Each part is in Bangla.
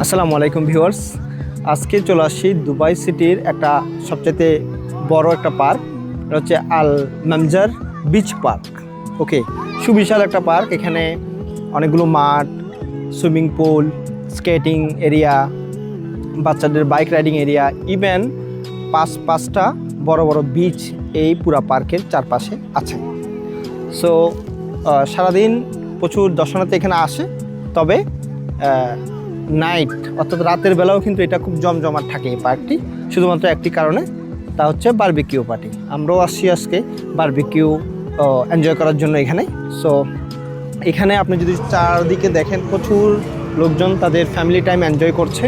আসসালামু আলাইকুম ভিউয়ার্স, আজকে চলে আসছি দুবাই সিটির একটা সবচেয়ে বড় একটা পার্ক। এটা হচ্ছে আল মামজার বিচ পার্ক। ওকে, সুবিশাল একটা পার্ক। এখানে অনেকগুলো মাঠ, সুইমিং পুল, স্কেটিং এরিয়া, বাচ্চাদের বাইক রাইডিং এরিয়া, ইভেন পাঁচটা বড় বড় বিচ এই পুরা পার্কের চারপাশে আছে। সো সারাদিন প্রচুর দর্শনার্থী এখানে আসে, তবে নাইট অর্থাৎ রাতের বেলাও কিন্তু এটা খুব জমজমাট থাকে এই পার্কটি, শুধুমাত্র একটি কারণে, তা হচ্ছে বারবিকিউ পার্টি। আমরাও আসছি আজকে বারবিকিউ এনজয় করার জন্য এখানে। সো এখানে আপনি যদি চারদিকে দেখেন, প্রচুর লোকজন তাদের ফ্যামিলি টাইম এনজয় করছে,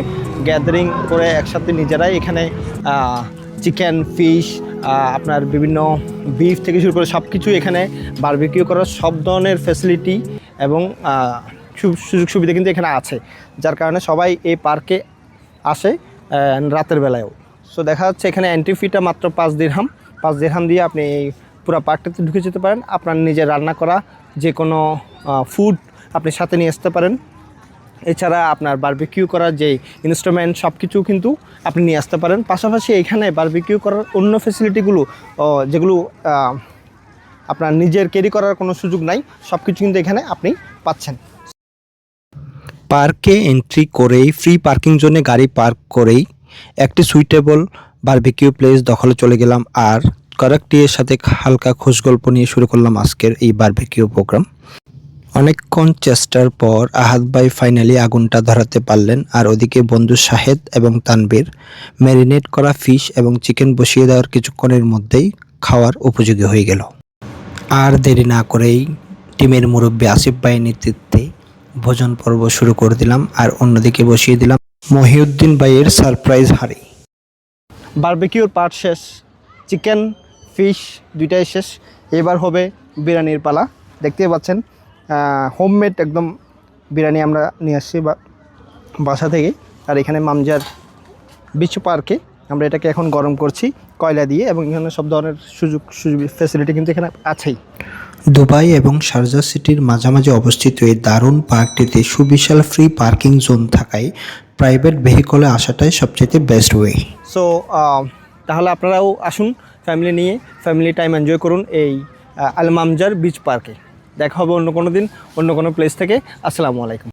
গ্যাদারিং করে একসাথে নিজেরাই এখানে চিকেন, ফিশ, আপনার বিভিন্ন বিফ থেকে শুরু করে সব কিছু এখানে বারবিকিউ করার সব ধরনের ফ্যাসিলিটি এবং সুযোগ সুবিধা কিন্তু এখানে আছে, যার কারণে সবাই এই পার্কে আসে রাতের বেলায়ও। সো দেখা যাচ্ছে এখানে এন্ট্রি ফিটা মাত্র 5 দিরহাম দিয়ে আপনি এই পুরো পার্কটাতে ঢুকে যেতে পারেন। আপনার নিজের রান্না করা যে কোনো ফুড আপনি সাথে নিয়ে আসতে পারেন। এছাড়া আপনার বারবিকিউ করার যে ইনস্ট্রুমেন্ট সব কিছু কিন্তু আপনি নিয়ে আসতে পারেন। পাশাপাশি এখানে বারবিকিউ করার অন্য ফ্যাসিলিটিগুলো যেগুলো আপনার নিজের ক্যারি করার কোনো সুযোগ নাই, সব কিছু কিন্তু এখানে আপনি পাচ্ছেন। পার্কে এন্ট্রি করেই ফ্রি পার্কিং জোনে গাড়ি পার্ক করেই একটি সুইটেবল বারবিকিউ প্লেস দখলে চলে গেলাম, আর কয়েকটির সাথে হালকা খোশগল্প নিয়ে শুরু করলাম আজকের এই বারবিকিউ প্রোগ্রাম। অনেকক্ষণ চেষ্টার পর আহাদ ভাই ফাইনালি আগুনটা ধরাতে পারলেন, আর ওদিকে বন্ধু শাহেদ এবং তানবীর ম্যারিনেট করা ফিশ এবং চিকেন বসিয়ে দেওয়ার কিছুক্ষণের মধ্যেই খাওয়ার উপযোগী হয়ে গেল। আর দেরি না করেই টিমের মুরব্বী আসিফ ভাইয়ের নেতৃত্বে ভোজন পর্ব শুরু করে দিলাম, আর অন্যদিকে বসিয়ে দিলাম মহিউদ্দিন ভাইয়ের সারপ্রাইজ হাঁড়ি। বারবিকিউর পার্ট শেষ, চিকেন ফিশ দুইটাই শেষ। এবার হবে বিরিয়ানির পালা। দেখতেই পাচ্ছেন হোমমেড একদম বিরিয়ানি আমরা নিয়ে আসছি বাসা থেকে। আর এখানে মামজার বিচ পার্কে আমরা এটাকে এখন গরম করছি কয়লা দিয়ে, এবং এখানে সব ধরনের সুযোগ ফ্যাসিলিটি কিন্তু এখানে আছেই। দুবাই এবং শারজা সিটির মাঝামাঝি অবস্থিত এই দারুণ পার্কটিতে সুবিশাল ফ্রি পার্কিং জোন থাকায় প্রাইভেট ভেহিকলে আসাটাই সবচেয়ে বেস্ট ওয়ে। সো তাহলে আপনারাও আসুন ফ্যামিলি নিয়ে, ফ্যামিলি টাইম এনজয় করুন এই আল মামজার বিচ পার্কে। দেখা হবে অন্য কোনো দিন অন্য কোনো প্লেস থেকে। আসসালামু আলাইকুম।